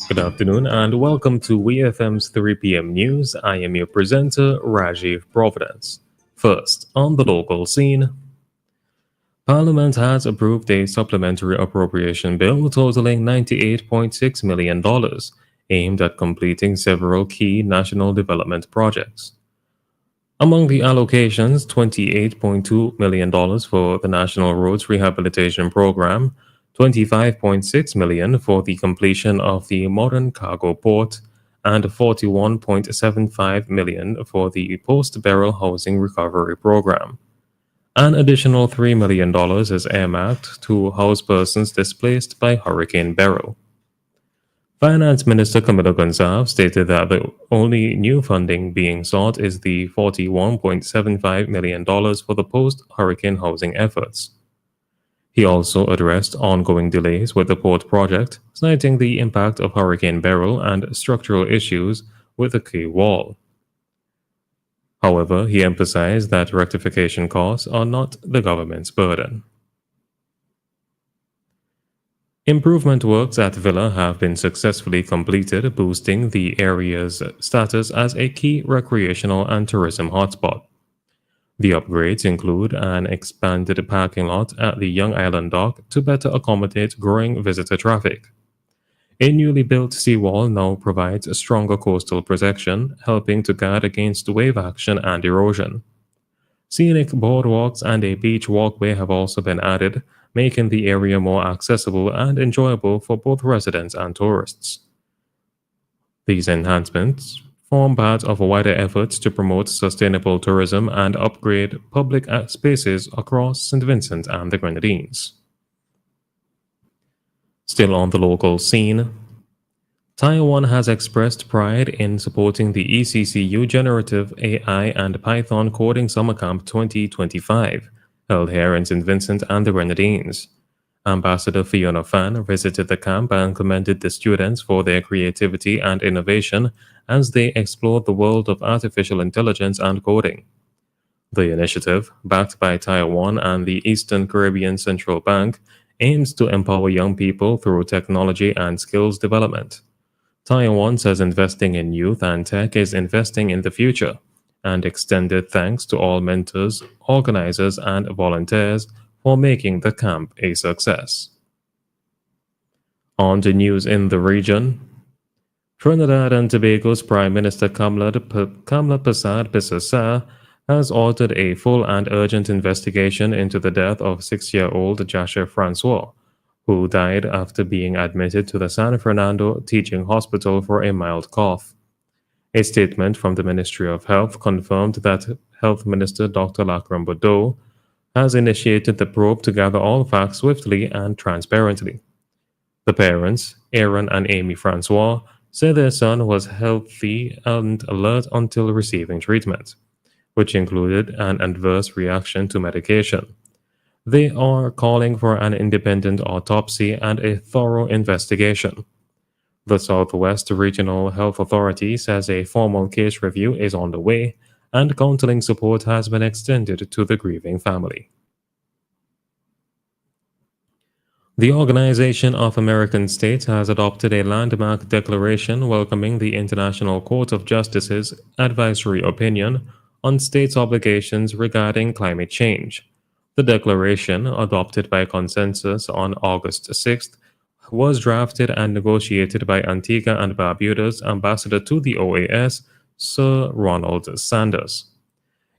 Good afternoon and welcome to WeFM's 3 p.m. news. I am your presenter, Rajiv Providence. First, on the local scene, Parliament has approved a supplementary appropriation bill totaling $98.6 million, aimed at completing several key national development projects. Among the allocations, $28.2 million for the National Roads Rehabilitation Program, $25.6 million for the completion of the modern cargo port, and $41.75 million for the post-barrel housing recovery program. An additional $3 million is earmarked to house persons displaced by Hurricane Beryl. Finance Minister Camilo Gonçalves stated that the only new funding being sought is the $41.75 million for the post-hurricane housing efforts. He also addressed ongoing delays with the port project, citing the impact of Hurricane Beryl and structural issues with the quay wall. However, he emphasized that rectification costs are not the government's burden. Improvement works at Villa have been successfully completed, boosting the area's status as a key recreational and tourism hotspot. The upgrades include an expanded parking lot at the Young Island Dock to better accommodate growing visitor traffic. A newly built seawall now provides a stronger coastal protection, helping to guard against wave action and erosion. Scenic boardwalks and a beach walkway have also been added, making the area more accessible and enjoyable for both residents and tourists. These enhancements form part of a wider effort to promote sustainable tourism and upgrade public spaces across St. Vincent and the Grenadines. Still on the local scene, Taiwan has expressed pride in supporting the ECCU Generative AI and Python Coding Summer Camp 2025, held here in St. Vincent and the Grenadines. Ambassador Fiona Fan visited the camp and commended the students for their creativity and innovation as they explored the world of artificial intelligence and coding. The initiative, backed by Taiwan and the Eastern Caribbean Central Bank, aims to empower young people through technology and skills development. Taiwan says investing in youth and tech is investing in the future, and extended thanks to all mentors, organizers, and volunteers for making the camp a success. On to news in the region. Trinidad and Tobago's Prime Minister Kamla Persad Bissessar has ordered a full and urgent investigation into the death of 6-year-old Jasher Francois, who died after being admitted to the San Fernando Teaching Hospital for a mild cough. A statement from the Ministry of Health confirmed that Health Minister Dr. Lakram Bodo has initiated the probe to gather all facts swiftly and transparently. The parents, Aaron and Amy Francois, say their son was healthy and alert until receiving treatment, which included an adverse reaction to medication. They are calling for an independent autopsy and a thorough investigation. The Southwest Regional Health Authority says a formal case review is on the way, and counseling support has been extended to the grieving family. The Organization of American States has adopted a landmark declaration welcoming the International Court of Justice's advisory opinion on states' obligations regarding climate change. The declaration, adopted by consensus on August 6th, was drafted and negotiated by Antigua and Barbuda's ambassador to the OAS, Sir Ronald Sanders.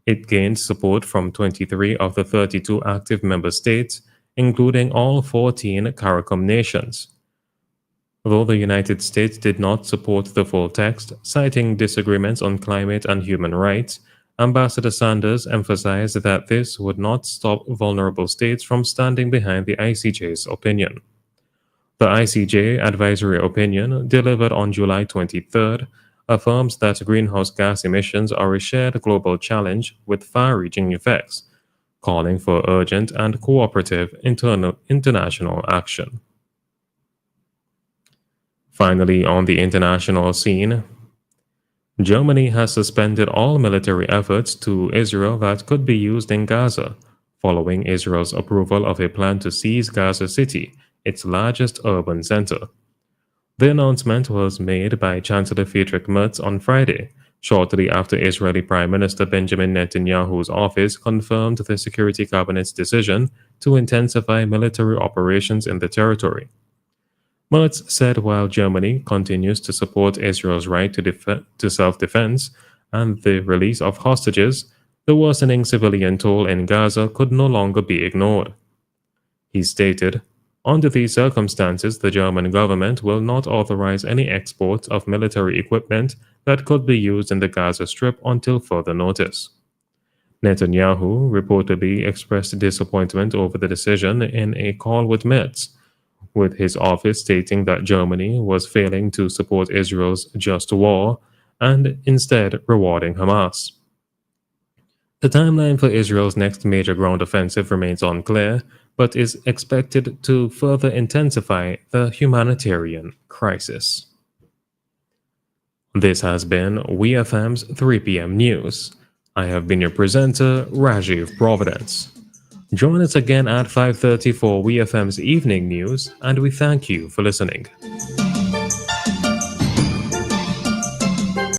It gained support from 23 of the 32 active member states, including all 14 CARICOM nations. Though the United States did not support the full text, citing disagreements on climate and human rights, Ambassador Sanders emphasized that this would not stop vulnerable states from standing behind the ICJ's opinion. The ICJ advisory opinion, delivered on July 23rd, affirms that greenhouse gas emissions are a shared global challenge with far-reaching effects, calling for urgent and cooperative international action. Finally, on the international scene, Germany has suspended all military efforts to Israel that could be used in Gaza, following Israel's approval of a plan to seize Gaza City, its largest urban center. The announcement was made by Chancellor Friedrich Merz on Friday, shortly after Israeli Prime Minister Benjamin Netanyahu's office confirmed the Security Cabinet's decision to intensify military operations in the territory. Merz said while Germany continues to support Israel's right to self-defense and the release of hostages, the worsening civilian toll in Gaza could no longer be ignored. He stated, "Under these circumstances, the German government will not authorize any export of military equipment that could be used in the Gaza Strip until further notice." Netanyahu reportedly expressed disappointment over the decision in a call with Merz, with his office stating that Germany was failing to support Israel's just war and instead rewarding Hamas. The timeline for Israel's next major ground offensive remains unclear, but is expected to further intensify the humanitarian crisis. This has been WeFM's 3 p.m. News. I have been your presenter, Rajiv Providence. Join us again at 5:30 for WeFM's Evening News, and we thank you for listening.